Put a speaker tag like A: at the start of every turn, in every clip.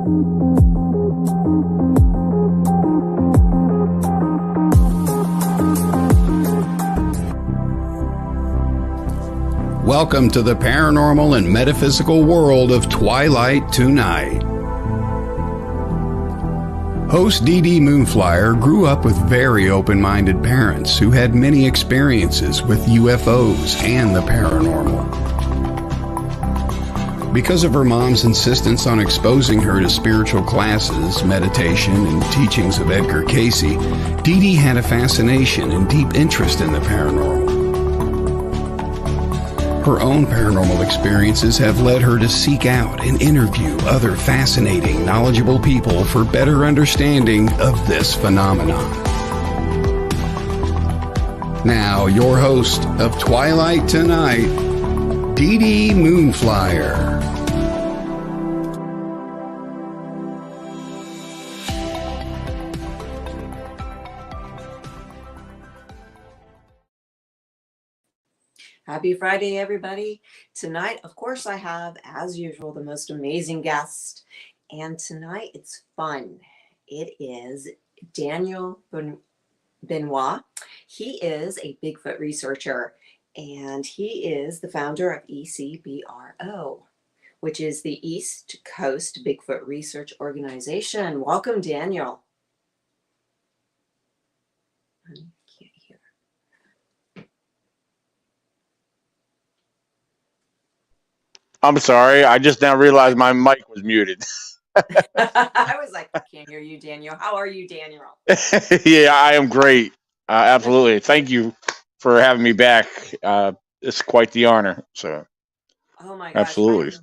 A: Welcome to the paranormal and metaphysical world of Twilight Tonight. Host DeeDee Moonflyer grew up with very open-minded parents who had many experiences with UFOs and the paranormal. Because of her mom's insistence on exposing her to spiritual classes, meditation, and teachings of Edgar Cayce, DeeDee had a fascination and deep interest in the paranormal. Her own paranormal experiences have led her to seek out and interview other fascinating, knowledgeable people for better understanding of this phenomenon. Now, your host of Twilight Tonight, DeeDee Moonflyer.
B: Happy Friday, everybody. Tonight, of course, I have, as usual, the most amazing guest. And tonight, it's fun. It is Daniel Benoit. He is a Bigfoot researcher, and he is the founder of ECBRO, which is the East Coast Bigfoot Research Organization. Welcome, Daniel.
C: I'm sorry. I just now realized my mic was muted.
B: I was like, I can't hear you, Daniel. How are you, Daniel?
C: Yeah, I am great. Absolutely. Thank you for having me back. It's quite the honor. So,
B: oh my gosh,
C: absolutely.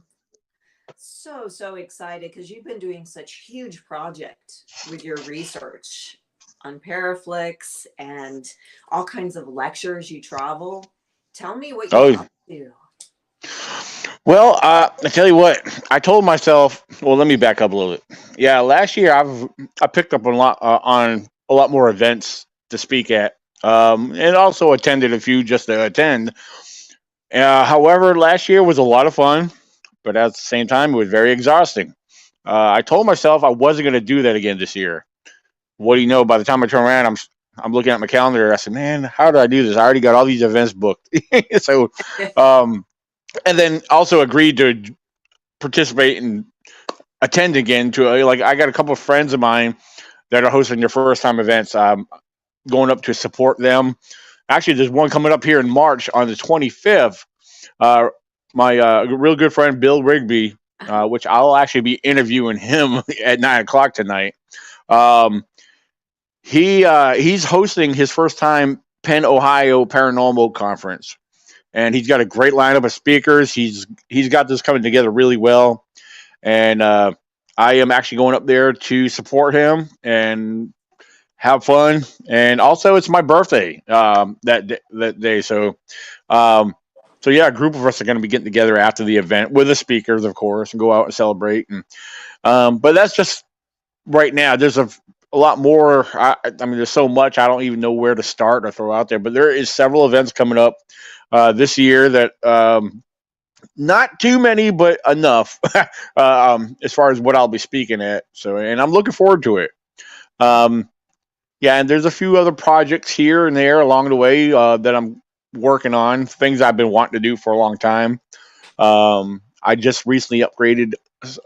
B: I'm so excited because you've been doing such huge project with your research on Paraflix and all kinds of lectures. You travel. Tell me what you're up to.
C: Well, I tell you what, I told myself, well, let me back up a little bit. Yeah, last year I picked up on a lot more events to speak at, and also attended a few just to attend. However, last year was a lot of fun, but at the same time, it was very exhausting. I told myself I wasn't going to do that again this year. What do you know? By the time I turn around, I'm looking at my calendar. I said, man, how did I do this? I already got all these events booked. So, and then also agreed to participate and attend again to like I got a couple of friends of mine that are hosting their first time events. Going up to support them. Actually, there's one coming up here in March on the 25th. My real good friend Bill Rigby, which I'll actually be interviewing him at 9:00 tonight. He's hosting his first time Penn, Ohio Paranormal Conference. And he's got a great lineup of speakers. He's got this coming together really well. And I am actually going up there to support him and have fun. And also, it's my birthday that day. So yeah, a group of us are going to be getting together after the event with the speakers, of course, and go out and celebrate. And but that's just right now. There's a lot more. I mean, there's so much. I don't even know where to start or throw out there. But there is several events coming up this year that not too many, but enough as far as what I'll be speaking at. So, and I'm looking forward to it. Yeah, and there's a few other projects here and there along the way that I'm working on, things I've been wanting to do for a long time. I just recently upgraded.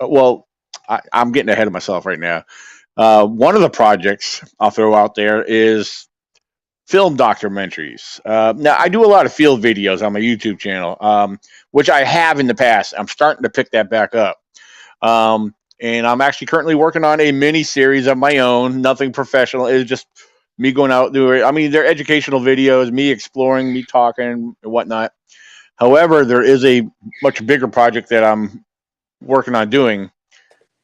C: Well, I'm getting ahead of myself right now. One of the projects I'll throw out there is film documentaries. Now, I do a lot of field videos on my YouTube channel, which I have in the past. I'm starting to pick that back up. And I'm actually currently working on a mini series of my own, nothing professional. It's just me going out doing it. I mean, they're educational videos, me exploring, me talking and whatnot. However, there is a much bigger project that I'm working on doing.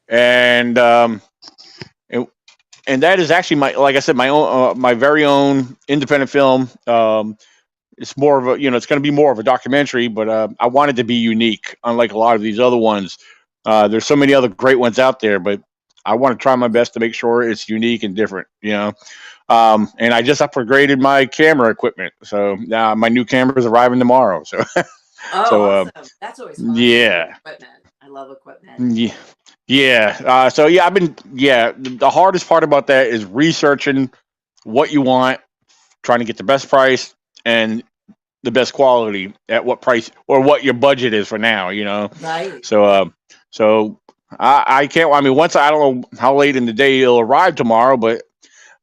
C: And that is actually like I said, my own, my very own independent film. It's more of a, it's going to be more of a documentary, but I want it to be unique, unlike a lot of these other ones. There's so many other great ones out there, but I want to try my best to make sure it's unique and different, And I just upgraded my camera equipment, so now my new camera is arriving tomorrow. So,
B: awesome. That's always fun.
C: Yeah.
B: I love equipment.
C: Yeah. Yeah. So yeah, the hardest part about that is researching what you want, trying to get the best price and the best quality at what price or what your budget is for now,
B: Right.
C: So I can't, I mean, I don't know how late in the day it'll arrive tomorrow, but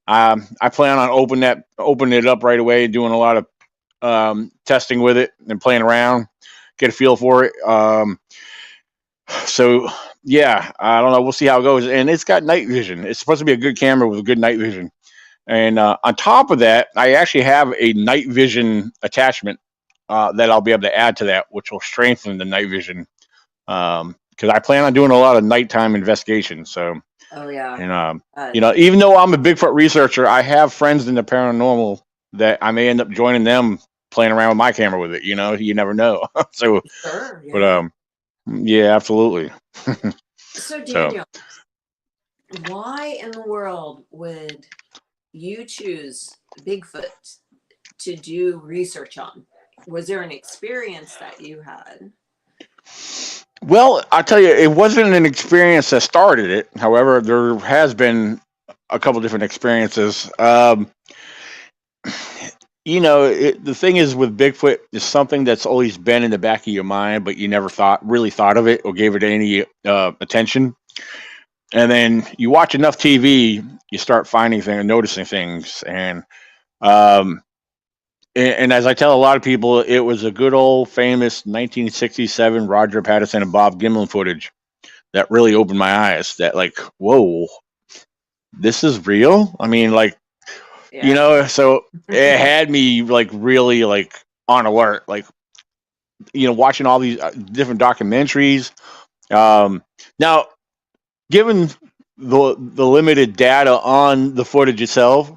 C: I plan on opening it up right away, doing a lot of testing with it and playing around, get a feel for it. So yeah, I don't know. We'll see how it goes. And it's got night vision. It's supposed to be a good camera with good night vision. And on top of that, I actually have a night vision attachment that I'll be able to add to that, which will strengthen the night vision. Because I plan on doing a lot of nighttime investigations. So,
B: Oh yeah.
C: and even though I'm a Bigfoot researcher, I have friends in the paranormal that I may end up joining them playing around with my camera with it. You never know. So,
B: Sure. Yeah.
C: but yeah, absolutely.
B: So Daniel, why in the world would you choose Bigfoot to do research on? Was there an experience that you had?
C: Well, I'll tell you, it wasn't an experience that started it. However, there has been a couple different experiences. The thing is with Bigfoot is something that's always been in the back of your mind, but you never really thought of it or gave it any attention. And then you watch enough TV, you start finding things, noticing things, and as I tell a lot of people, it was a good old famous 1967 Roger Patterson and Bob Gimlin footage that really opened my eyes. That whoa, this is real. I mean, so it had me really on alert, watching all these different documentaries. Now, given the limited data on the footage itself,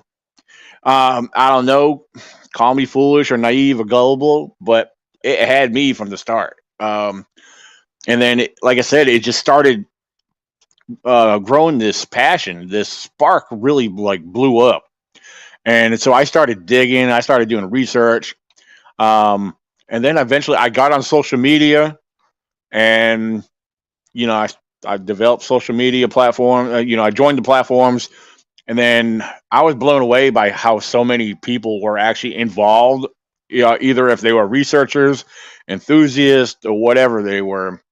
C: I don't know, call me foolish or naive or gullible, but it had me from the start. And then, like I said, it just started growing this passion. This spark really blew up. And so I started digging. I started doing research. And then eventually I got on social media and, I developed social media platform. I joined the platforms. And then I was blown away by how so many people were actually involved, either if they were researchers, enthusiasts, or whatever they were.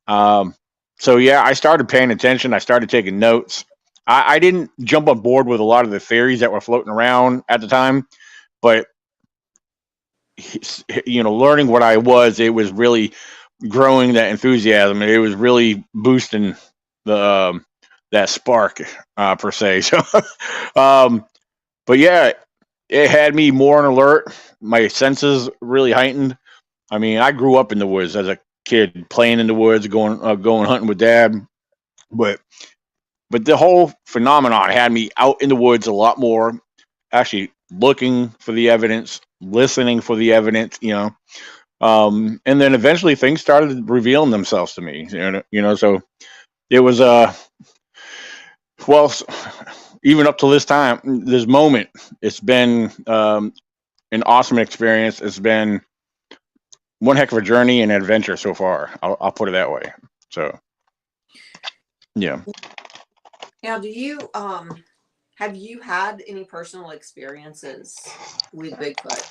C: So, yeah, I started paying attention. I started taking notes. I didn't jump on board with a lot of the theories that were floating around at the time, but, learning what I was, it was really growing that enthusiasm. It was really boosting that spark per se. So, but yeah, it had me more on alert. My senses really heightened. I mean, I grew up in the woods as a kid, playing in the woods, going hunting with dad. But the whole phenomenon had me out in the woods a lot more, actually looking for the evidence, listening for the evidence. And then eventually things started revealing themselves to me. So it was well, even up to this moment, it's been an awesome experience. It's been one heck of a journey and adventure so far. I'll put it that way. So, yeah.
B: Now, do you have you had any personal experiences with Bigfoot?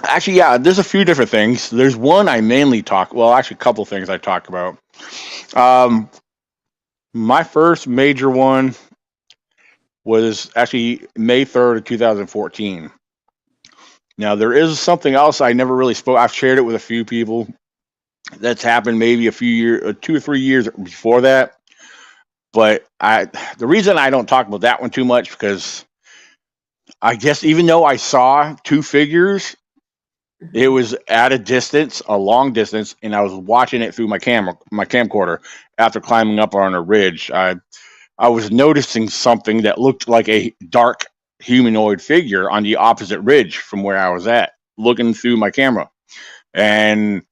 C: Actually, yeah, there's a few different things. There's one I mainly actually a couple of things I talk about. My first major one was actually May 3rd of 2014. Now, there is something else I never really spoke. I've shared it with a few people. That's happened maybe a few years, 2 or 3 years before that. But the reason I don't talk about that one too much, because I guess even though I saw two figures, it was at a long distance, and I was watching it through my camcorder after climbing up on a ridge. I was noticing something that looked like a dark humanoid figure on the opposite ridge from where I was at, looking through my camera. And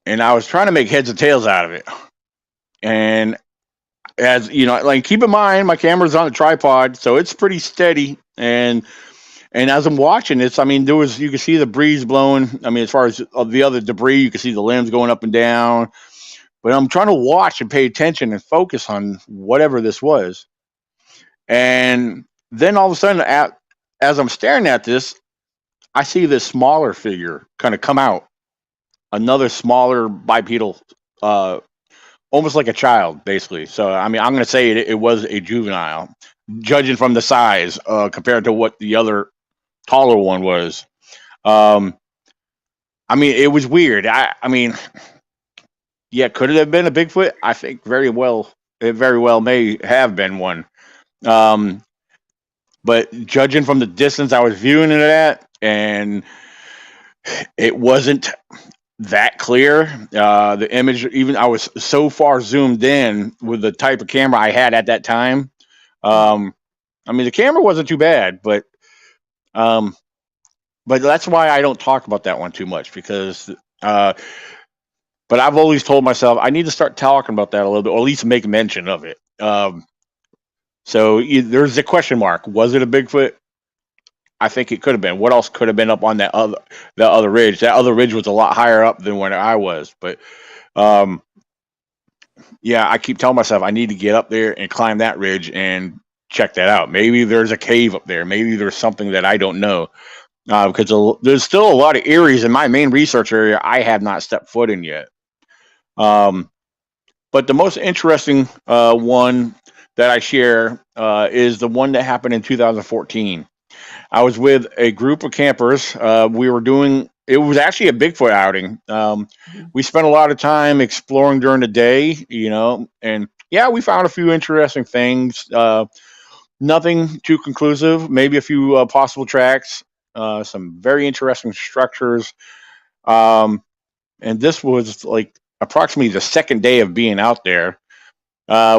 C: I was trying to make heads or tails out of it. And as you know, keep in mind, my camera's on a tripod, so it's pretty steady. And as I'm watching this, I mean, you can see the breeze blowing. I mean, as far as the other debris, you can see the limbs going up and down. but I'm trying to watch and pay attention and focus on whatever this was. And then all of a sudden, as I'm staring at this, I see this smaller figure kind of come out, another smaller bipedal, almost like a child, basically. So, I mean, I'm going to say it was a juvenile, judging from the size compared to what the other taller one was. I mean, it was weird. I mean, yeah, could it have been a Bigfoot? I think it very well may have been one. But judging from the distance I was viewing it at, and it wasn't that clear. The image, even I was so far zoomed in with the type of camera I had at that time. I mean, the camera wasn't too bad, but that's why I don't talk about that one too much, because but I've always told myself I need to start talking about that a little bit, or at least make mention of it. So there's a question mark. Was it a Bigfoot? I think it could have been. What else could have been up on that other ridge? That other ridge was a lot higher up than where I was. But yeah, I keep telling myself I need to get up there and climb that ridge and check that out. Maybe there's a cave up there. Maybe there's something that I don't know. Because there's still a lot of areas in my main research area I have not stepped foot in yet. But the most interesting one that I share is the one that happened in 2014. I was with a group of campers. We were doing, it was actually a Bigfoot outing. We spent a lot of time exploring during the day, and yeah, we found a few interesting things. Nothing too conclusive, maybe a few possible tracks, some very interesting structures. And this was like approximately the second day of being out there.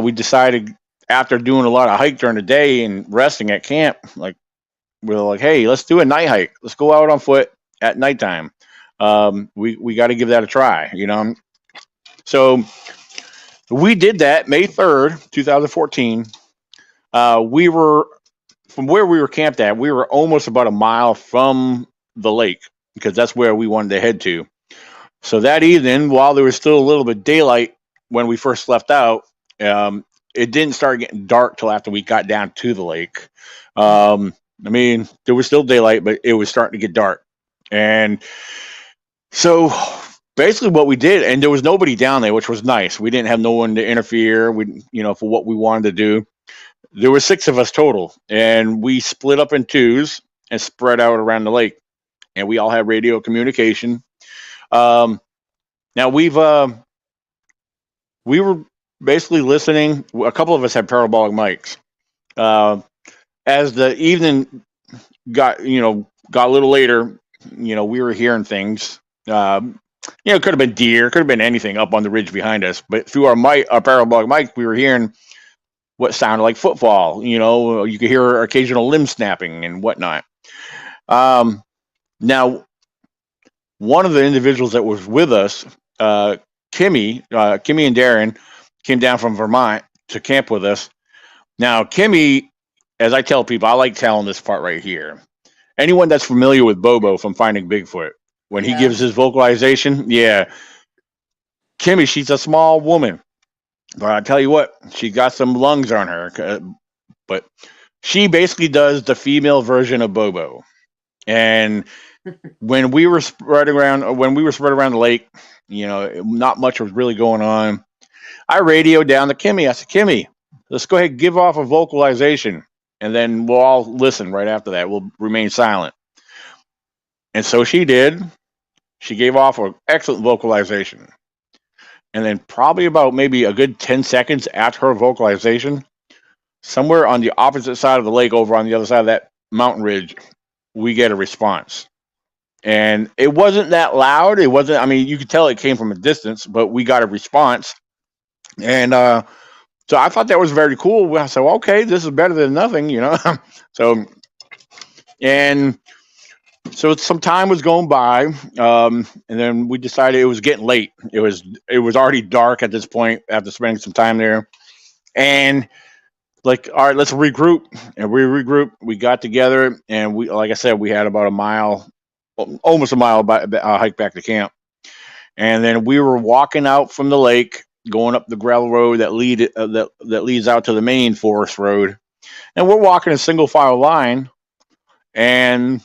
C: We decided, after doing a lot of hike during the day and resting at camp, we're like, hey, let's do a night hike. Let's go out on foot at nighttime. We got to give that a try, So we did that May 3rd, 2014. We were, from where we were camped at, we were almost about a mile from the lake, because that's where we wanted to head to. So that evening, while there was still a little bit of daylight when we first left out, it didn't start getting dark till after we got down to the lake. I mean, there was still daylight, but it was starting to get dark. And so basically what we did, and there was nobody down there, which was nice. We didn't have no one to interfere with, for what we wanted to do. There were 6 of us total, and we split up in twos and spread out around the lake. And we all had radio communication. Now we were basically listening. A couple of us had parabolic mics. As the evening got a little later, we were hearing things. It could have been deer, could have been anything up on the ridge behind us. But through our parabolic mic, we were hearing what sounded like footfall. You could hear occasional limb snapping and whatnot. Now, one of the individuals that was with us, Kimmy and Darren, came down from Vermont to camp with us. Now, Kimmy, as I tell people, I like telling this part right here. Anyone that's familiar with Bobo from Finding Bigfoot, when he gives his vocalization, Kimmy, she's a small woman, but I tell you what, she got some lungs on her. But she basically does the female version of Bobo. And when we were spread around the lake, not much was really going on. I radioed down to Kimmy. I said, Kimmy, let's go ahead and give off a vocalization, and then we'll all listen right after that. We'll remain silent. And so she did. She gave off an excellent vocalization. And then probably about maybe a good 10 seconds after her vocalization, somewhere on the opposite side of the lake, over on the other side of that mountain ridge, we get a response. And it wasn't that loud. It wasn't, I mean, you could tell it came from a distance, but we got a response. And so I thought that was very cool. I said, well, okay, this is better than nothing, So some time was going by, and then we decided it was getting late. It was already dark at this point after spending some time there. And all right, let's regroup. And we regrouped. We got together, and we, like I said, we had about a mile, almost a mile hike back to camp. And then we were walking out from the lake, going up the gravel road that leads out to the main forest road. And we're walking a single file line, and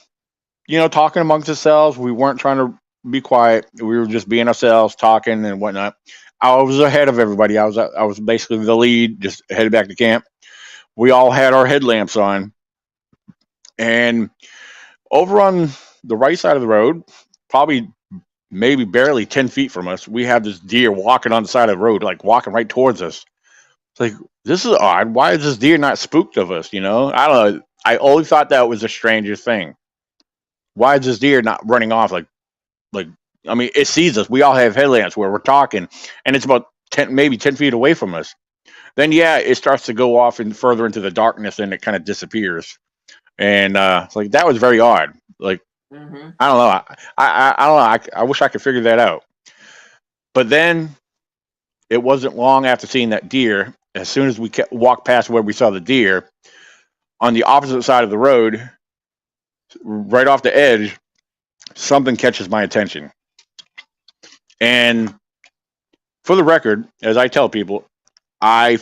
C: talking amongst ourselves. We weren't trying to be quiet. We were just being ourselves, talking and whatnot. I was ahead of everybody. I was basically the lead, just headed back to camp. We all had our headlamps on, and over on the right side of the road, probably maybe barely 10 feet from us, we have this deer walking on the side of the road, like walking right towards us. It's like, this is odd. Why is this deer not spooked of us? I don't know. I always thought that was the strangest thing. Why is this deer not running off? I mean, it sees us. We all have headlamps where we're talking, and it's about 10 feet away from us. Then, it starts to go off and further into the darkness, and it kind of disappears. And it's like, that was very odd. Like,
B: Mm-hmm.
C: I don't know. I don't know. I wish I could figure that out. But then it wasn't long after seeing that deer. As soon as we walked past where we saw the deer, on the opposite side of the road, right off the edge, something catches my attention. And for the record, as I tell people, I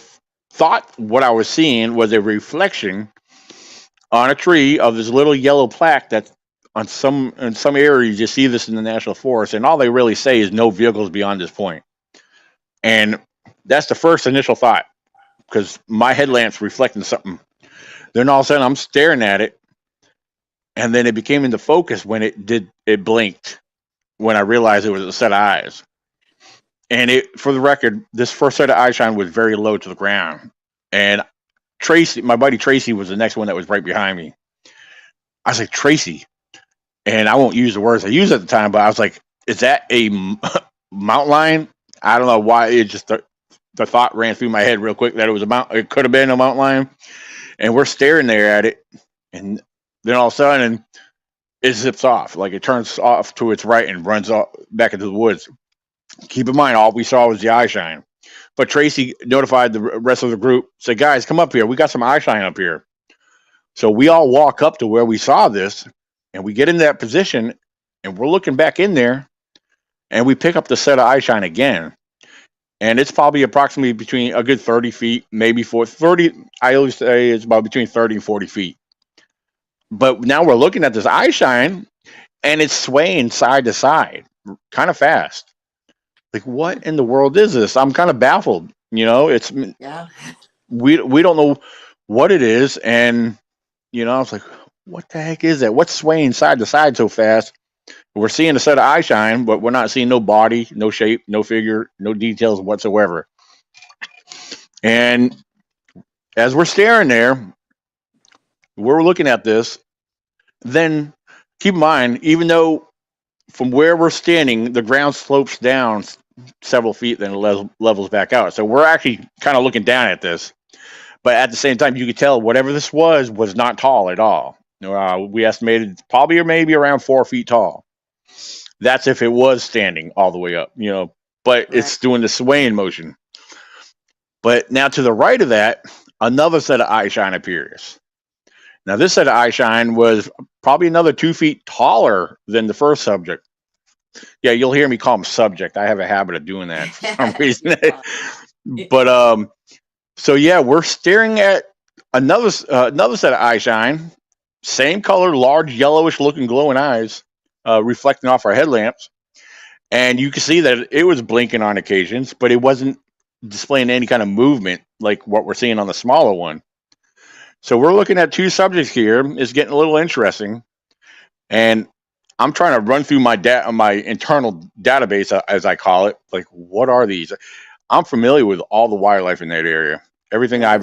C: thought what I was seeing was a reflection on a tree of this little yellow plaque that in some areas you see this in the national forest, and all they really say is no vehicles beyond this point. And that's the first initial thought, because my headlamp's reflecting something. Then all of a sudden I'm staring at it, and then it became into focus when it blinked, when I realized it was a set of eyes. And for the record, this first set of eye shine was very low to the ground. And Tracy, my buddy Tracy, was the next one that was right behind me. I was like, Tracy, and I won't use the words I used at the time, but I was like, is that a mountain lion? I don't know why. It just the thought ran through my head real quick that it could have been a mountain lion. And we're staring there at it, and then all of a sudden it zips off. Like, it turns off to its right and runs off back into the woods. Keep in mind, all we saw was the eye shine. But Tracy notified the rest of the group, said, guys, come up here. We got some eye shine up here. So we all walk up to where we saw this, and we get in that position, and we're looking back in there, and we pick up the set of eye shine again. And it's probably approximately between a good 30 feet, maybe 30. I always say it's about between 30 and 40 feet. But now we're looking at this eye shine, and it's swaying side to side, kind of fast. Like, what in the world is this? I'm kind of baffled. It's we don't know what it is, and I was like, what the heck is that? What's swaying side to side so fast? We're seeing a set of eye shine, but we're not seeing no body, no shape, no figure, no details whatsoever. And as we're staring there, we're looking at this. Then keep in mind, even though from where we're standing, the ground slopes down several feet, then levels back out. So we're actually kind of looking down at this. But at the same time, you could tell whatever this was not tall at all. We estimated probably or maybe around 4 feet tall. That's if it was standing all the way up, but it's doing the swaying motion. But now to the right of that, another set of eye shine appears. Now, this set of eye shine was probably another 2 feet taller than the first subject. Yeah, you'll hear me call him subject. I have a habit of doing that for some reason. But so yeah, we're staring at another set of eye shine, same color, large yellowish looking glowing eyes, reflecting off our headlamps, and you can see that it was blinking on occasions, but it wasn't displaying any kind of movement like what we're seeing on the smaller one. So we're looking at two subjects here. It's getting a little interesting, and I'm trying to run through my internal database, as I call it. Like, what are these? I'm familiar with all the wildlife in that area. Everything I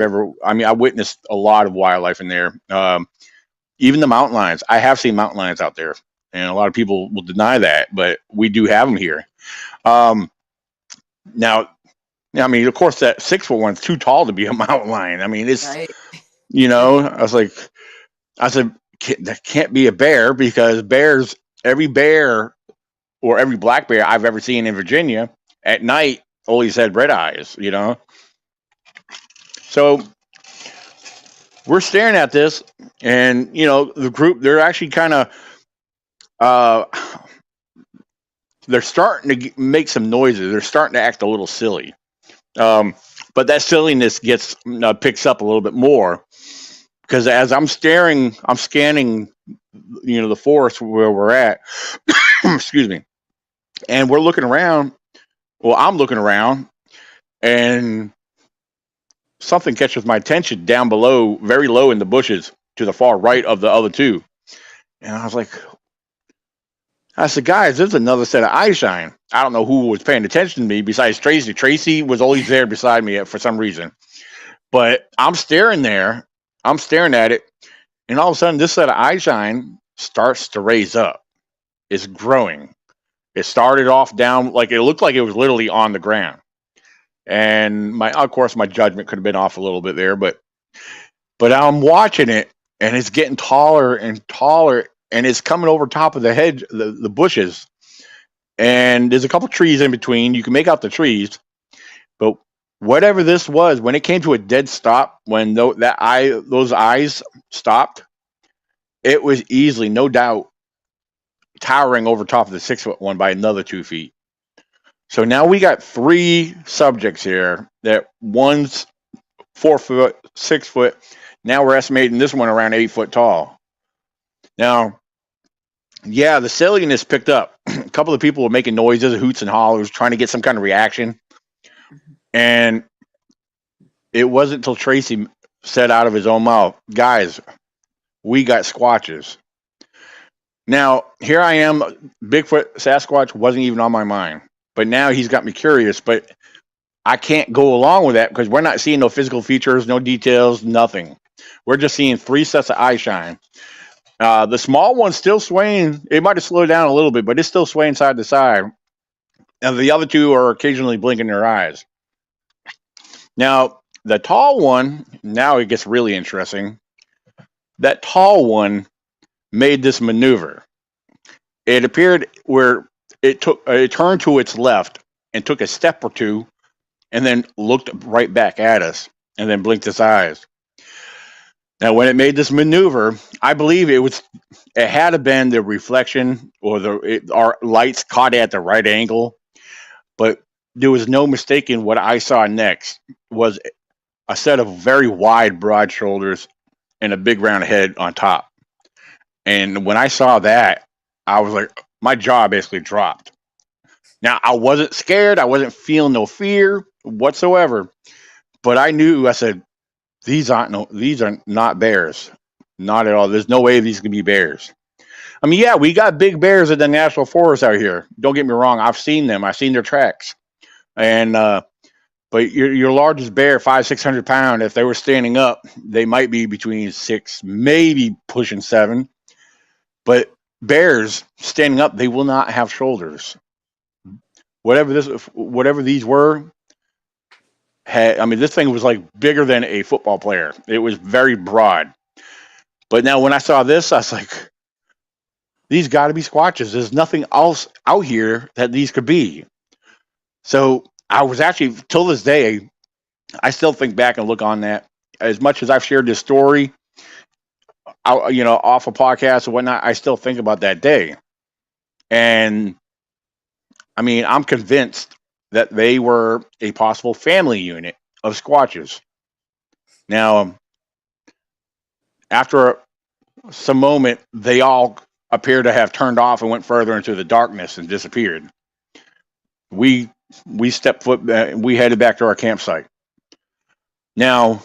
C: witnessed a lot of wildlife in there. Even the mountain lions. I have seen mountain lions out there, and a lot of people will deny that, but we do have them here. Now, I mean, of course, that 6-foot one's too tall to be a mountain lion. I mean, it's,
B: Right.
C: I said, that can't be a bear, because every bear or every black bear I've ever seen in Virginia at night always had red eyes, So we're staring at this, and, the group, they're actually kind of, they're starting to make some noises. They're starting to act a little silly. But that silliness gets picks up a little bit more because as I'm scanning, the forest where we're at. Excuse me, and we're looking around. Well, I'm looking around, and something catches my attention down below, very low in the bushes to the far right of the other two. And I said, guys, there's another set of eye shine. I don't know who was paying attention to me besides Tracy. Tracy was always there beside me for some reason. But I'm staring there. I'm staring at it. And all of a sudden, this set of eye shine starts to raise up. It's growing. It started off down, like it looked like it was literally on the ground. And of course, my judgment could have been off a little bit there, but I'm watching it, and it's getting taller and taller, and it's coming over top of the hedge, the bushes. And there's a couple trees in between. You can make out the trees, but whatever this was, when it came to a dead stop, when those eyes stopped, it was easily, no doubt, towering over top of the 6-foot one by another 2 feet. So now we got 3 subjects here. That one's 4 foot, 6 foot. Now we're estimating this one around 8 foot tall. Now, yeah, the silliness picked up. A couple of people were making noises, hoots and hollers, trying to get some kind of reaction. And it wasn't until Tracy said out of his own mouth, guys, we got squatches. Now, here I am, Bigfoot, Sasquatch wasn't even on my mind. But now he's got me curious, but I can't go along with that because we're not seeing no physical features, no details, nothing. We're just seeing 3 sets of eye shine. The small one's still swaying. It might have slowed down a little bit, but it's still swaying side to side. And the other 2 are occasionally blinking their eyes. Now, the tall one, now it gets really interesting. That tall one made this maneuver. It appeared where it turned to its left and took a step or 2 and then looked right back at us and then blinked its eyes. Now, when it made this maneuver, I believe it had to been the reflection or our lights caught it at the right angle, but there was no mistaking what I saw next was a set of very wide, broad shoulders and a big round head on top. And when I saw that, I was like, my jaw basically dropped. Now, I wasn't scared. I wasn't feeling no fear whatsoever. But I knew, I said, these are not bears. Not at all. There's no way these can be bears. I mean, yeah, we got big bears in the national forest out here. Don't get me wrong. I've seen them. I've seen their tracks. And but your largest bear, 500-600 pounds, if they were standing up, they might be between 6, maybe pushing 7. But bears standing up, they will not have shoulders. Whatever these were, this thing was like bigger than a football player. It was very broad. But now when I saw this, I was like, these got to be squatches. There's nothing else out here that these could be. So I was actually, till this day, I still think back and look on that. As much as I've shared this story, off a podcast or whatnot, I still think about that day. And I mean, I'm convinced that they were a possible family unit of squatches. Now, after some moment, they all appear to have turned off and went further into the darkness and disappeared. We stepped foot, we headed back to our campsite. Now,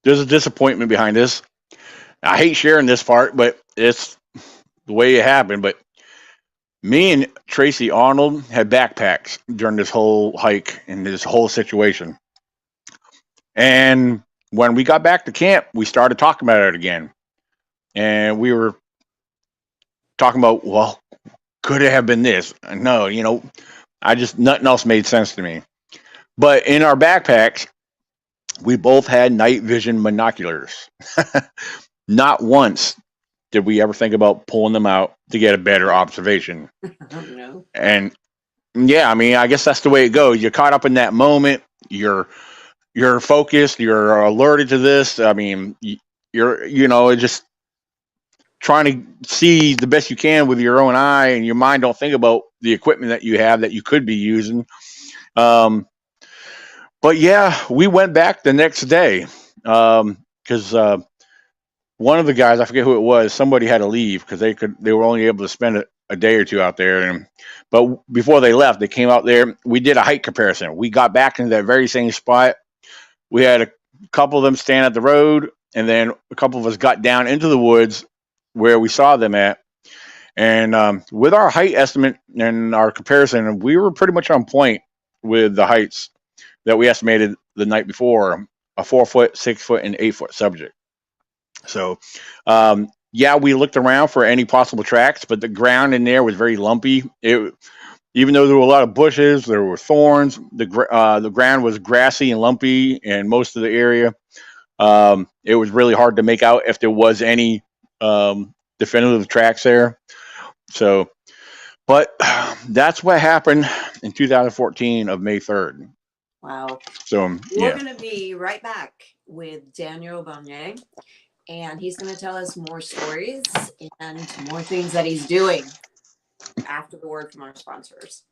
C: there's a disappointment behind this. I hate sharing this part, but it's the way it happened. But me and Tracy Arnold had backpacks during this whole hike and this whole situation. And when we got back to camp, we started talking about it again. And we were talking about, well, could it have been this? No, nothing else made sense to me. But in our backpacks, we both had night vision binoculars. Not once did we ever think about pulling them out to get a better observation.
B: No.
C: And yeah, I mean, I guess that's the way it goes. You're caught up in that moment. You're focused. You're alerted to this. I mean, you're just trying to see the best you can with your own eye, and your mind don't think about the equipment that you have that you could be using. But yeah, we went back the next day because one of the guys, I forget who it was, somebody had to leave because they were only able to spend a day or two out there. But before they left, they came out there. We did a height comparison. We got back into that very same spot. We had a couple of them stand at the road, and then a couple of us got down into the woods where we saw them at. And with our height estimate and our comparison, we were pretty much on point with the heights that we estimated the night before, a 4 foot, 6 foot, and 8 foot subject. So, yeah, we looked around for any possible tracks, but the ground in there was very lumpy. Even though there were a lot of bushes, there were thorns. The ground was grassy and lumpy in most of the area. It was really hard to make out if there was any definitive tracks there. So, but that's what happened in 2014 of May 3rd.
B: Wow.
C: So,
B: we're
C: yeah.
B: going to be right back with Daniel Benoit, and he's going to tell us more stories and more things that he's doing after the word from our sponsors.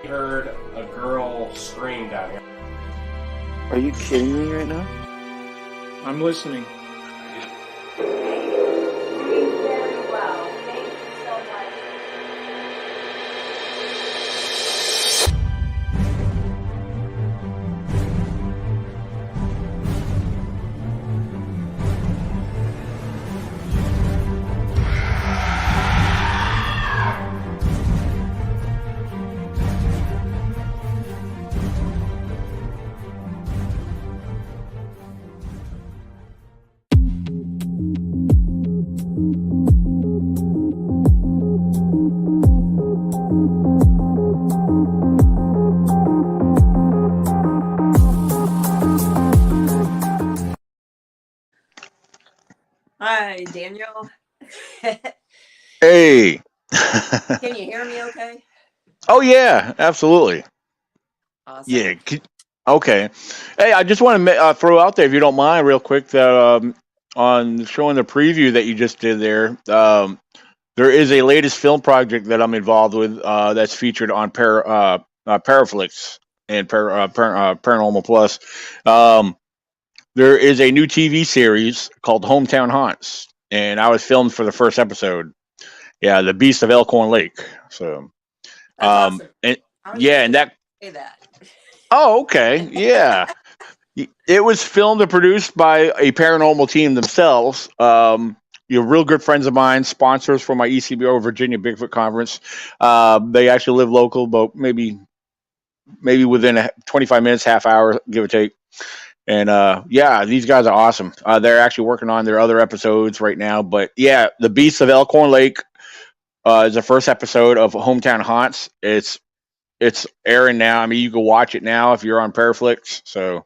D: Heard a girl scream down here.
E: Are you kidding me right now?
F: I'm listening.
B: Very well. Thank you so much. Hi, Daniel.
C: Hey.
B: Can you hear me okay?
C: Oh, yeah, absolutely.
B: Awesome.
C: Yeah. Okay. Hey, I just want to throw out there, if you don't mind, real quick, that on showing the preview that you just did there, there is a latest film project that I'm involved with that's featured on Paraflix and Paranormal Plus. There is a new TV series called Hometown Haunts, and I was filmed for the first episode. Yeah, the Beast of Elkhorn Lake. So,
B: That's awesome.
C: and
B: I was
C: yeah,
B: just
C: and that.
B: say that.
C: Oh, okay. Yeah. It was filmed and produced by a paranormal team themselves. You're real good friends of mine, sponsors for my ECBO Virginia Bigfoot Conference. They actually live local, but maybe within 25 minutes, half hour, give or take. And yeah, these guys are awesome. They're actually working on their other episodes right now. But yeah, The Beasts of Elkhorn Lake is the first episode of Hometown Haunts. It's airing now. I mean, you can watch it now if you're on Paraflix. So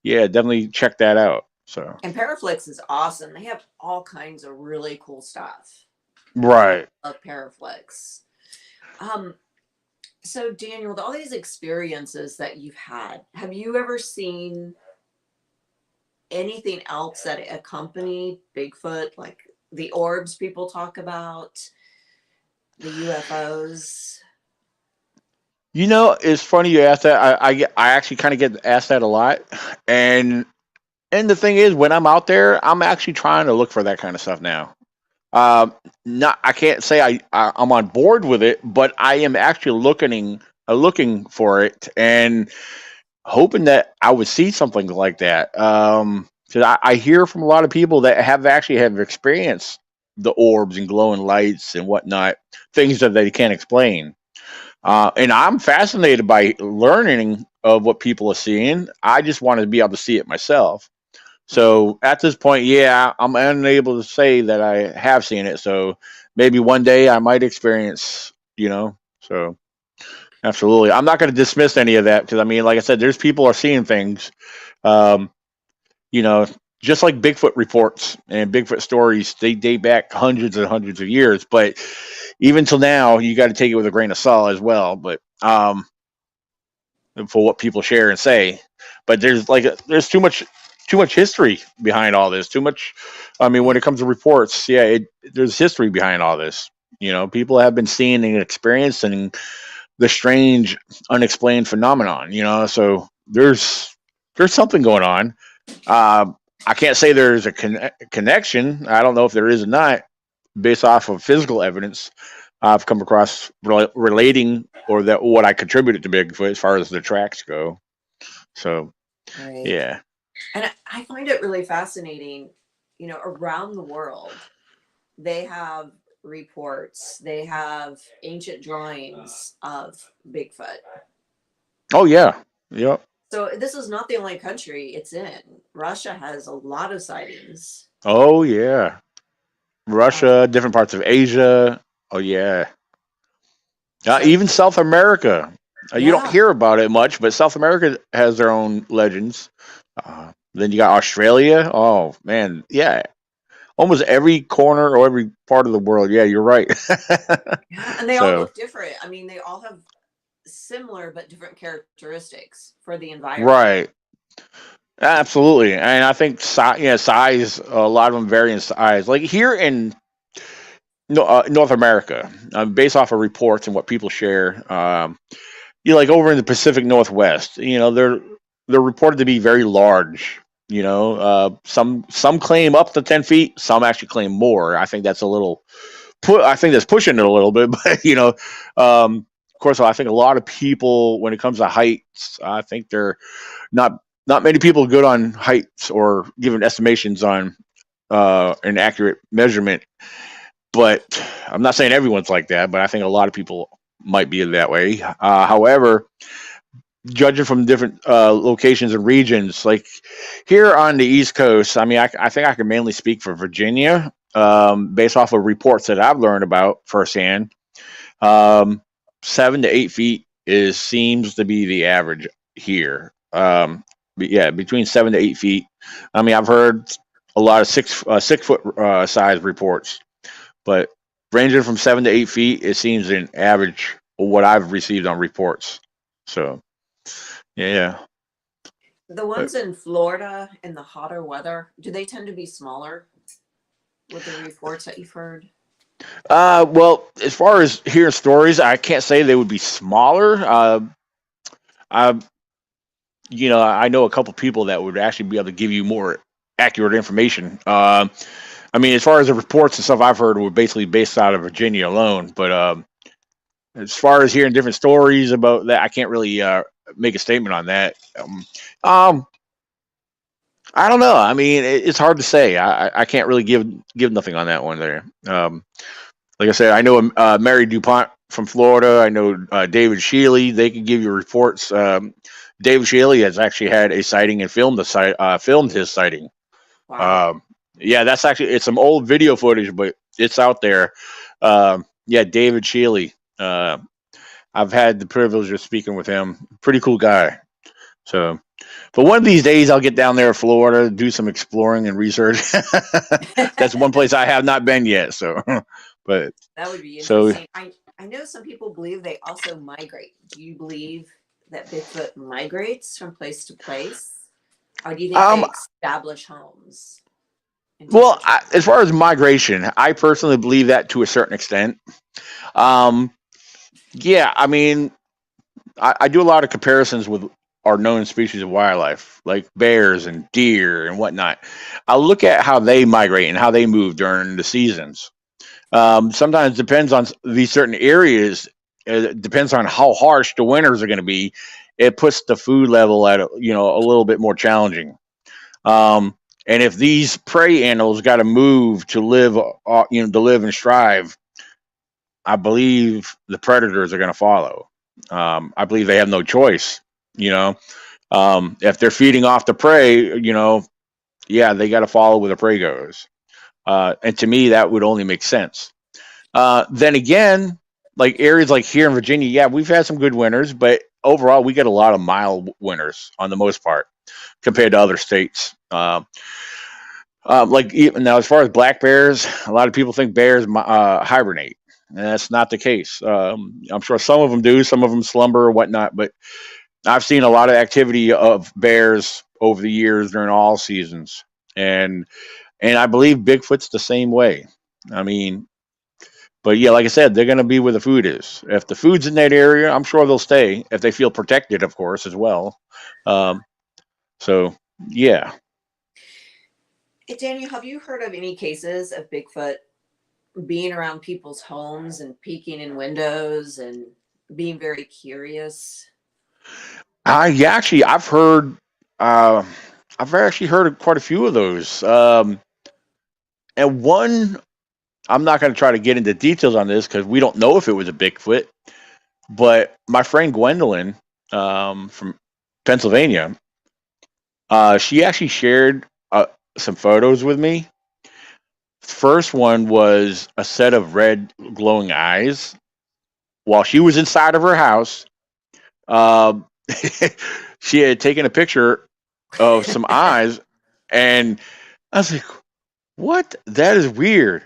C: yeah, definitely check that out. So,
B: And Paraflix is awesome. They have all kinds of really cool stuff.
C: right.
B: I love Paraflix. So Daniel, with all these experiences that you've had, have you ever seen anything else that accompanied Bigfoot, like the orbs people talk about, the UFOs?
C: You know, it's funny you asked that. I actually kind of get asked that a lot, and the thing is, when I'm out there, I'm actually trying to look for that kind of stuff now. I can't say I'm on board with it, but I am actually looking for it and hoping that I would see something like that. Because I hear from a lot of people that have experienced the orbs and glowing lights and whatnot, things that they can't explain. And I'm fascinated by learning of what people are seeing. I just want to be able to see it myself. So at this point, yeah, I'm unable to say that I have seen it. So maybe one day I might experience, so absolutely. I'm not going to dismiss any of that because, I mean, like I said, there's people are seeing things, you know, just like Bigfoot reports and Bigfoot stories, they date back hundreds and hundreds of years. But even till now, you got to take it with a grain of salt as well. But for what people share and say, but there's too much history behind all this. Too much. I mean, when it comes to reports, there's history behind all this. People have been seeing and experiencing the strange, unexplained phenomenon. So there's something going on. I can't say there's a connection. I don't know if there is or not, based off of physical evidence I've come across relating, or that what I contributed to Bigfoot as far as the tracks go. So,
B: Right.
C: yeah.
B: And I find it really fascinating, around the world, they have reports, they have ancient drawings of Bigfoot.
C: Oh, yeah. Yep.
B: So this is not the only country it's in. Russia has a lot of sightings.
C: Oh, yeah. Russia, different parts of Asia. Oh, yeah. Even South America. You don't hear about it much, but South America has their own legends. Then you got Australia. Oh, man. Yeah. Almost every corner or every part of the world. Yeah, you're right.
B: And they all look different. I mean, they all have similar but different characteristics for the environment.
C: Right. Absolutely. And I think size, a lot of them vary in size. Like here in North America, based off of reports and what people share, like over in the Pacific Northwest, they're reported to be very large. Some claim up to 10 feet, some actually claim more. I think that's I think that's pushing it a little bit, but of course, I think a lot of people, when it comes to heights, I think they're not many people good on heights or giving estimations on an accurate measurement. But I'm not saying everyone's like that, but I think a lot of people might be that way. However, judging from different locations and regions, like here on the East Coast, I mean, I think I can mainly speak for Virginia, based off of reports that I've learned about firsthand. 7 to 8 feet seems to be the average here. Between 7 to 8 feet. I mean, I've heard a lot of 6 foot size reports, but ranging from 7 to 8 feet, it seems an average of what I've received on reports. So, yeah.
B: The ones in Florida in the hotter weather, do they tend to be smaller with the reports that you've heard?
C: Well, as far as hearing stories, I can't say they would be smaller. I know a couple people that would actually be able to give you more accurate information. I mean, as far as the reports and stuff I've heard, were basically based out of Virginia alone. But as far as hearing different stories about that, I can't really make a statement on that. I don't know. I mean, it's hard to say. I can't really give nothing on that one there. Like I said, I know Mary DuPont from Florida. I know David Shealy. They can give you reports. David Shealy has actually had a sighting and filmed his sighting.
B: Wow.
C: That's actually, it's some old video footage, but it's out there. David Shealy. I've had the privilege of speaking with him. Pretty cool guy. So, but one of these days I'll get down there in Florida, do some exploring and research. That's one place I have not been yet. So, but
B: that would be interesting. I know some people believe they also migrate. Do you believe that Bigfoot migrates from place to place? Or do you think they establish homes?
C: Well, as far as migration, I personally believe that to a certain extent. I mean, I do a lot of comparisons with our known species of wildlife, like bears and deer and whatnot. I look at how they migrate and how they move during the seasons. Sometimes it depends on these certain areas. It depends on how harsh the winters are going to be. It puts the food level at a little bit more challenging. And if these prey animals got to move to live, to live and strive, I believe the predators are going to follow. I believe they have no choice. If they're feeding off the prey, they got to follow where the prey goes. And to me, that would only make sense. Then again, like areas like here in Virginia, we've had some good winters, but overall, we get a lot of mild winters on the most part compared to other states. Like even now, as far as black bears, a lot of people think bears hibernate, and that's not the case. I'm sure some of them do, some of them slumber or whatnot, but I've seen a lot of activity of bears over the years during all seasons, and I believe Bigfoot's the same way. I mean, but yeah, like I said, they're going to be where the food is. If the food's in that area, I'm sure they'll stay if they feel protected, of course, as well. Um, so yeah.
B: Hey, Daniel, have you heard of any cases of Bigfoot being around people's homes and peeking in windows and being very curious?
C: I've heard, I've actually heard of quite a few of those. And one, I'm not going to try to get into details on this because we don't know if it was a Bigfoot, but my friend Gwendolyn, from Pennsylvania, she actually shared some photos with me. First one was a set of red glowing eyes while she was inside of her house. Um, she had taken a picture of some eyes, and I was like, "What? That is weird."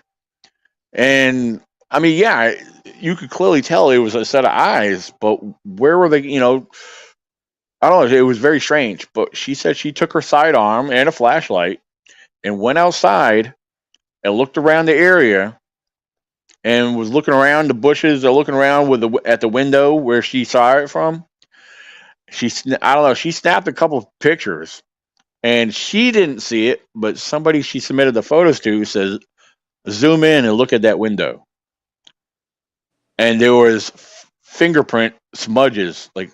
C: And I mean, yeah, you could clearly tell it was a set of eyes, but where were they? I don't know. It was very strange. But she said she took her sidearm and a flashlight and went outside and looked around the area and was looking around the bushes or looking around at the window where she saw it from. I don't know. She snapped a couple of pictures, and she didn't see it, but somebody she submitted the photos to says, "Zoom in and look at that window." And there was fingerprint smudges, like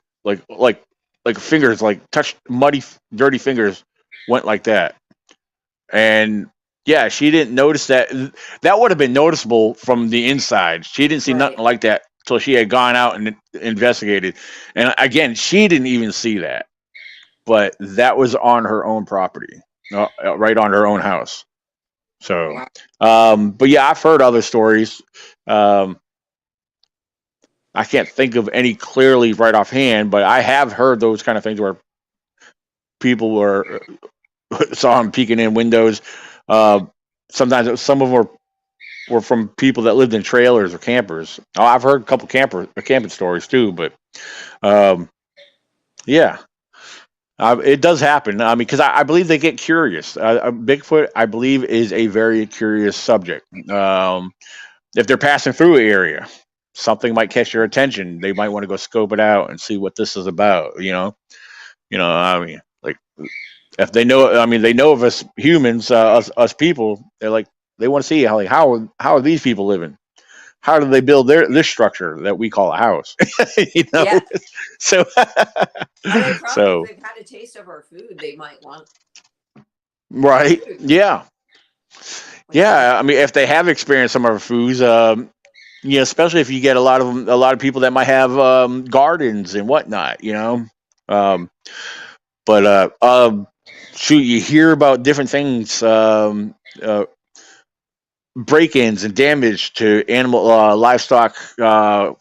C: fingers, like touched muddy, dirty fingers went like that. And yeah, she didn't notice that. That would have been noticeable from the inside. She didn't see nothing like that till she had gone out and investigated. And again, she didn't even see that, but that was on her own property, right on her own house. So, but yeah, I've heard other stories. I can't think of any clearly right offhand, but I have heard those kind of things where people saw him peeking in windows. Sometimes some of them were from people that lived in trailers or campers. I've heard a couple camping stories too, but yeah, it does happen. I mean, because I believe they get curious. Bigfoot, I believe, is a very curious subject. If they're passing through an area, something might catch their attention. They might want to go scope it out and see what this is about. I mean, like, if they know, I mean, they know of us humans, us people. They want to see how are these people living? How do they build this structure that we call a house?
B: Yeah.
C: So,
B: If they've had a taste of our food, they might want.
C: Right? Yeah. Yeah. I mean, if they have experienced some of our foods, especially if you get a lot of people that might have gardens and whatnot, but shoot, you hear about different things, break-ins and damage to animal livestock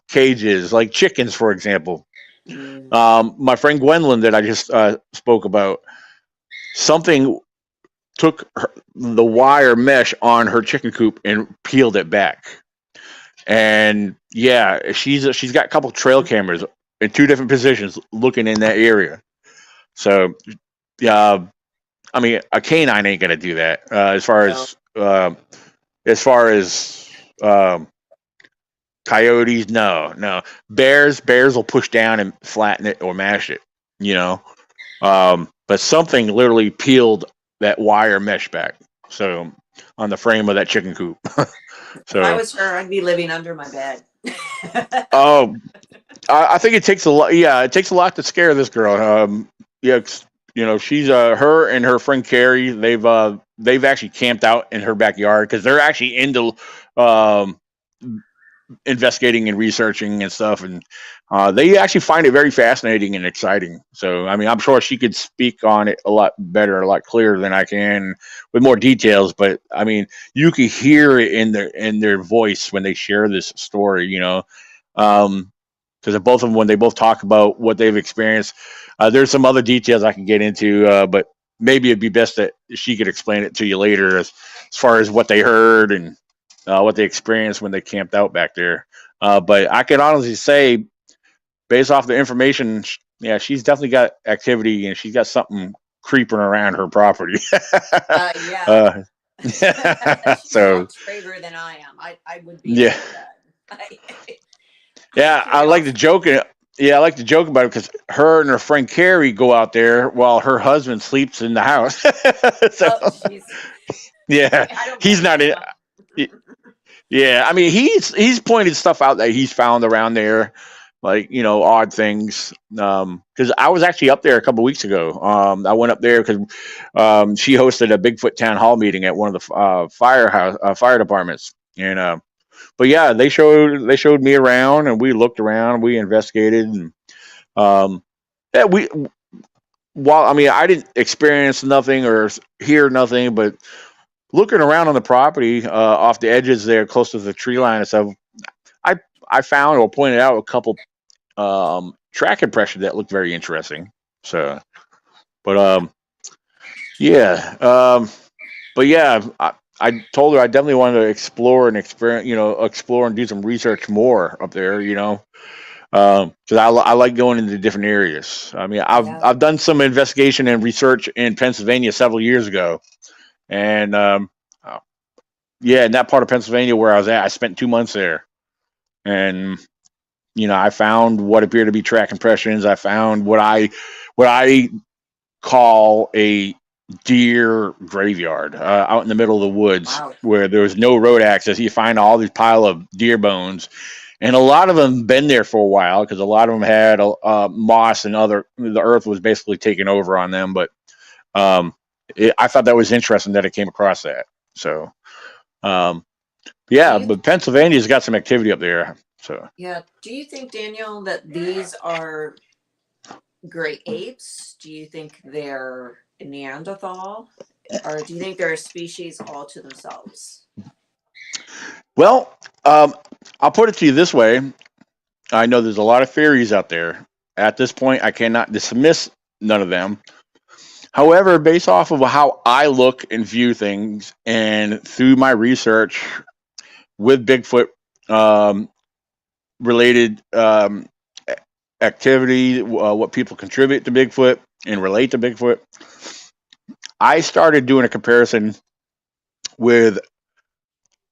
C: cages, like chickens, for example. My friend Gwendolyn that I just spoke about, something took the wire mesh on her chicken coop and peeled it back. And yeah, she's got a couple trail cameras in two different positions looking in that area. So, yeah, I mean, a canine ain't gonna do that. As far as coyotes, no. Bears will push down and flatten it or mash it. But something literally peeled that wire mesh back. So on the frame of that chicken coop. So
B: if I was her, I'd be living under my bed.
C: Oh, I think it takes a lot. Yeah, it takes a lot to scare this girl. She's her and her friend Carrie. They've actually camped out in her backyard because they're actually into investigating and researching and stuff, and they actually find it very fascinating and exciting. So, I mean, I'm sure she could speak on it a lot better, a lot clearer than I can with more details. But I mean, you could hear it in their voice when they share this story. Because when they both talk about what they've experienced, there's some other details I can get into, but maybe it'd be best that she could explain it to you later as far as what they heard and what they experienced when they camped out back there. But I can honestly say, based off the information, yeah, she's definitely got activity and she's got something creeping around her property.
B: Yeah. She's
C: So
B: much braver than I am. I would be.
C: yeah, yeah. I like to joke. Yeah, I like to joke about it because her and her friend Carrie go out there while her husband sleeps in the house. So
B: Oh,
C: yeah,
B: I don't
C: he's not in.
B: blame
C: Yeah, I mean he's pointed stuff out that he's found around there, like odd things. Because I was actually up there a couple weeks ago. I went up there because she hosted a Bigfoot town hall meeting at one of the fire departments, and but yeah, they showed me around and we looked around, we investigated, and yeah, while I mean I didn't experience nothing or hear nothing, but looking around on the property off the edges there, close to the tree line and stuff, I found or pointed out a couple track impressions that looked very interesting. So, but yeah, but yeah, I told her I definitely wanted to explore and explore and do some research more up there, because I like going into different areas. I mean, I've done some investigation and research in Pennsylvania several years ago, and yeah, in that part of Pennsylvania where I was at, I spent 2 months there, and I found what appeared to be track impressions. I found what I call a deer graveyard out in the middle of the woods.
B: Wow.
C: Where there was no road access. You find all these pile of deer bones, and a lot of them been there for a while because a lot of them had moss and the earth was basically taking over on them. But I thought that was interesting that it came across that. So yeah, but Pennsylvania's got some activity up there. So
B: Yeah. Do you think, Daniel, that these are great apes? Do you think they're Neanderthal? Or do you think they're a species all to themselves?
C: well, I'll put it to you this way. I know there's a lot of theories out there. At this point, I cannot dismiss none of them. However, based off of how I look and view things, and through my research with Bigfoot related activity, what people contribute to Bigfoot and relate to Bigfoot, I started doing a comparison with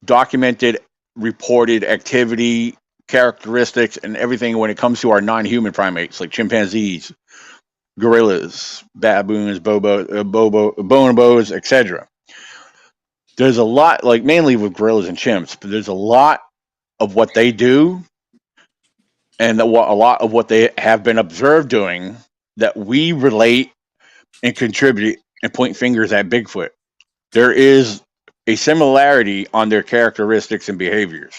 C: documented, reported activity, characteristics, and everything when it comes to our non-human primates like chimpanzees, gorillas, baboons, bonobos, etc. There's a lot, like mainly with gorillas and chimps, but there's a lot of what they do and a lot of what they have been observed doing that we relate and contribute and point fingers at Bigfoot. There is a similarity on their characteristics and behaviors.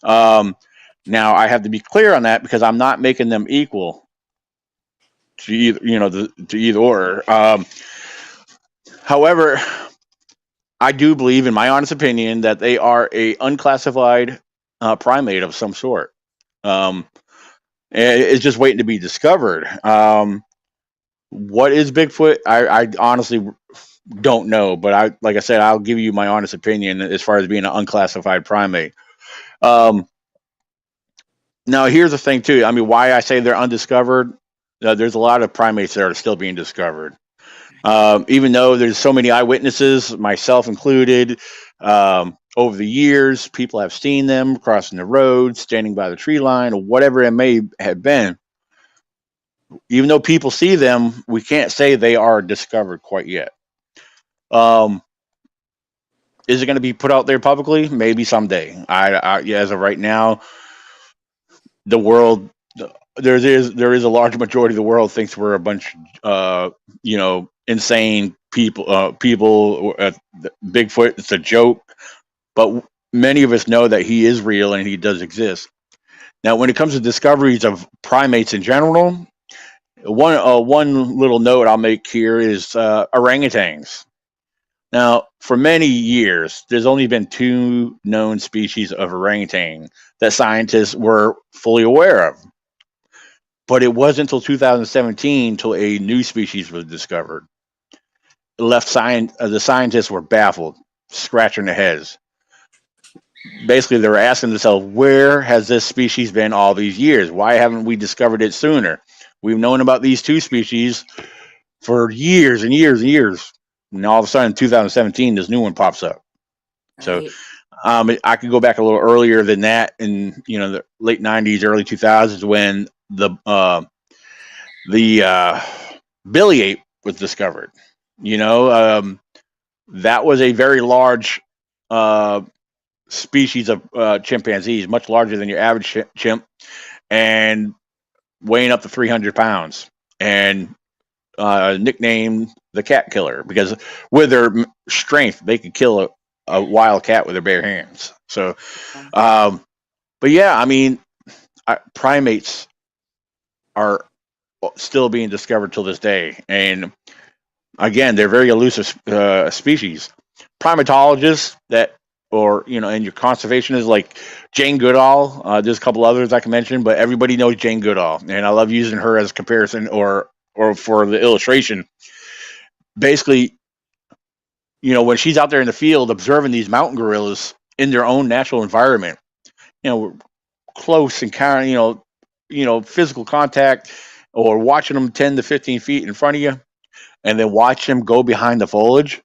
C: Now, I have to be clear on that because I'm not making them equal to either, to either or. However, I do believe, in my honest opinion, that they are a unclassified primate of some sort. It's just waiting to be discovered. What is Bigfoot? I honestly don't know, but like I said, I'll give you my honest opinion as far as being an unclassified primate. Now, here's the thing, too. I mean, why I say they're undiscovered, there's a lot of primates that are still being discovered. Even though there's so many eyewitnesses, myself included, over the years, people have seen them crossing the road, standing by the tree line, or whatever it may have been. Even though people see them, we can't say they are discovered quite yet. Is it going to be put out there publicly? Maybe someday. As of right now, the world, there is a large majority of the world thinks we're a bunch, insane people. Bigfoot, it's a joke, but many of us know that he is real and he does exist. Now, when it comes to discoveries of primates in general, one little note I'll make here is orangutans. Now, for many years, there's only been 2 known species of orangutan that scientists were fully aware of. But it wasn't until 2017 until a new species was discovered. the scientists were baffled, scratching their heads. Basically, they were asking themselves, where has this species been all these years? Why haven't we discovered it sooner? We've known about these two species for years and years and years. And all of a sudden, in 2017, this new one pops up. So I could go back a little earlier than that, in the late 90s, early 2000s, when the Billy ape was discovered. That was a very large species of chimpanzees, much larger than your average chimp, and weighing up to 300 pounds, and nicknamed the cat killer, because with their strength, they could kill a wild cat with their bare hands. So, but yeah, I mean, primates are still being discovered till this day. And again, they're very elusive species. Primatologists and your conservationists like Jane Goodall. There's a couple others I can mention, but everybody knows Jane Goodall, and I love using her as a comparison or for the illustration. Basically, when she's out there in the field observing these mountain gorillas in their own natural environment, close encounter, physical contact, or watching them 10 to 15 feet in front of you, and then watch them go behind the foliage.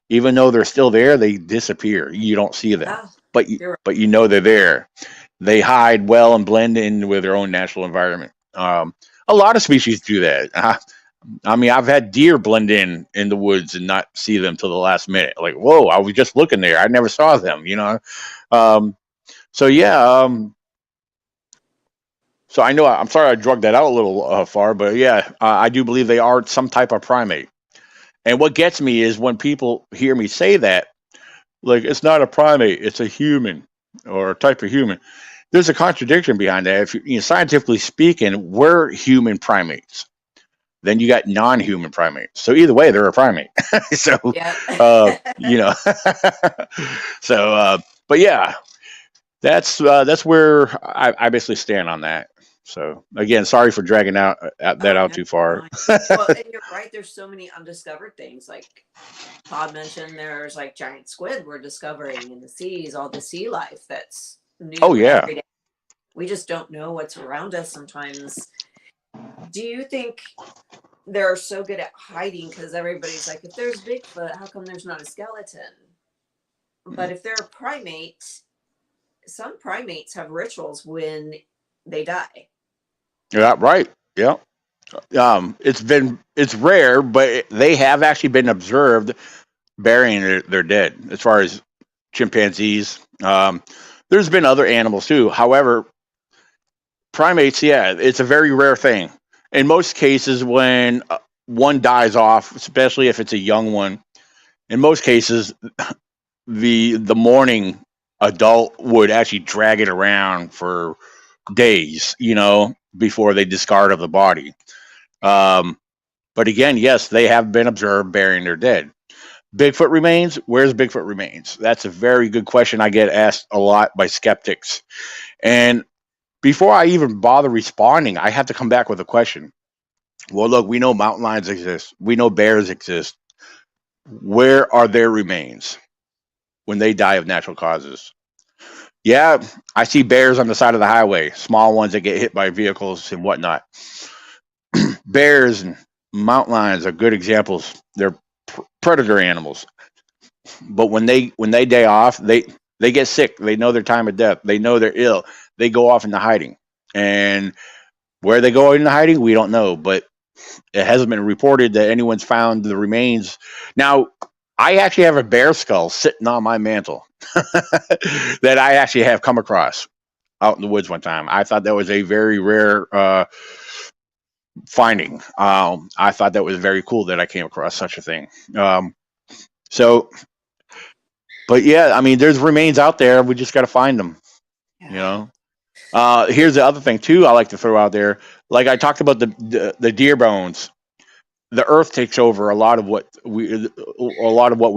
C: Even though they're still there, they disappear. You don't see them, but they're there. They hide well and blend in with their own natural environment. A lot of species do that. I mean, I've had deer blend in the woods and not see them till the last minute. Like, whoa, I was just looking there. I never saw them, So yeah. So I know, I'm sorry I drugged that out a little far, but yeah, I do believe they are some type of primate. And what gets me is when people hear me say that, like, it's not a primate, it's a human or a type of human. There's a contradiction behind that. If scientifically speaking, we're human primates. Then you got non-human primates. So either way, they're a primate. So, but yeah, that's where I basically stand on that. So again, sorry for dragging that out too far.
B: Well, and you're right. There's so many undiscovered things. Like Todd mentioned, there's like giant squid we're discovering in the seas, all the sea life that's new.
C: Oh yeah.
B: Every day. We just don't know what's around us sometimes. Do you think they're so good at hiding because everybody's like, if there's Bigfoot, how come there's not a skeleton? But if they're a primate, some primates have rituals when they die.
C: Yeah, right. Yeah. It's rare, but they have actually been observed burying their dead. As far as chimpanzees, there's been other animals too. However, primates, yeah, it's a very rare thing. In most cases, when one dies off, especially if it's a young one, in most cases, the mourning adult would actually drag it around for days, before they discard of the body. But again, yes, they have been observed burying their dead. Bigfoot remains? Where's Bigfoot remains? That's a very good question. I get asked a lot by skeptics. And before I even bother responding, I have to come back with a question. Well, look, we know mountain lions exist. We know bears exist. Where are their remains when they die of natural causes? Yeah, I see bears on the side of the highway, small ones that get hit by vehicles and whatnot. Bears and mountain lions are good examples. They're predator animals. But when they die off, they get sick. They know their time of death. They know they're ill. They go off into hiding. And where they go into hiding, we don't know. But it hasn't been reported that anyone's found the remains. Now, I actually have a bear skull sitting on my mantle that I actually have come across out in the woods one time. I thought that was a very rare finding. I thought that was very cool that I came across such a thing. But yeah, I mean, there's remains out there. We just got to find them, Here's the other thing too I like to throw out there. Like I talked about the deer bones. The earth takes over a lot of what we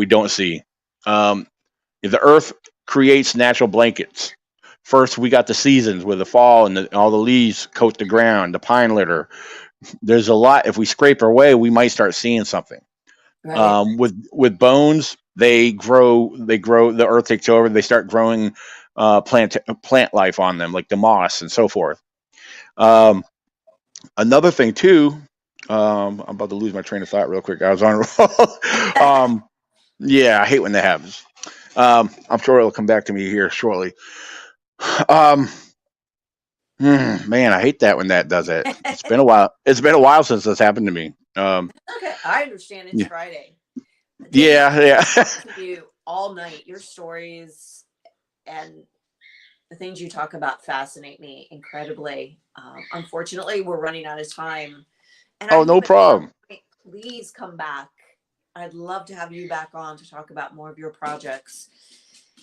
C: don't see. The earth creates natural blankets. First, we got the seasons with the fall and all the leaves coat the ground, the pine litter. There's a lot. If we scrape our way, we might start seeing something.
B: Right.
C: With bones, they grow. The earth takes over. They start growing plant life on them, like the moss and so forth. Another thing too. I'm about to lose my train of thought real quick. I was on a roll. Yeah, I hate when that happens. I'm sure it'll come back to me here shortly. Man, I hate that when that does it. It's been a while. It's been a while since this happened to me.
B: Okay, I understand. It's
C: yeah.
B: Friday.
C: Yeah.
B: You all night. Your stories and the things you talk about fascinate me incredibly. Unfortunately, we're running out of time. And
C: Oh, no problem.
B: Please come back. I'd love to have you back on to talk about more of your projects.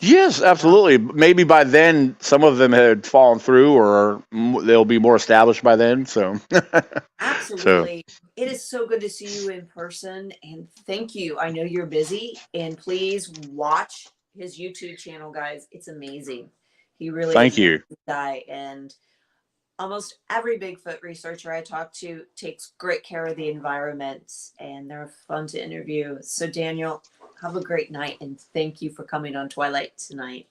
C: Yes, absolutely. Maybe by then some of them had fallen through, or they'll be more established by then. So,
B: Absolutely. It is so good to see you in person, and thank you. I know you're busy, and please watch his YouTube channel, guys. It's amazing. He really
C: Thank
B: is
C: you.
B: a good guy, and almost every Bigfoot researcher I talk to takes great care of the environment, and they're fun to interview. So, Daniel, have a great night, and thank you for coming on Twilight Tonight.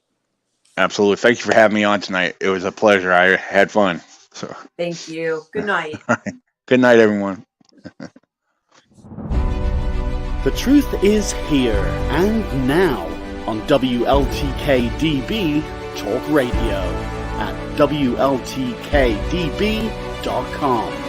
C: Absolutely. Thank you for having me on tonight. It was a pleasure. I had fun. So,
B: thank you. Good night.
C: Good night, everyone.
G: The truth is here and now on WLTK-DB Talk Radio at WLTK-DB.com.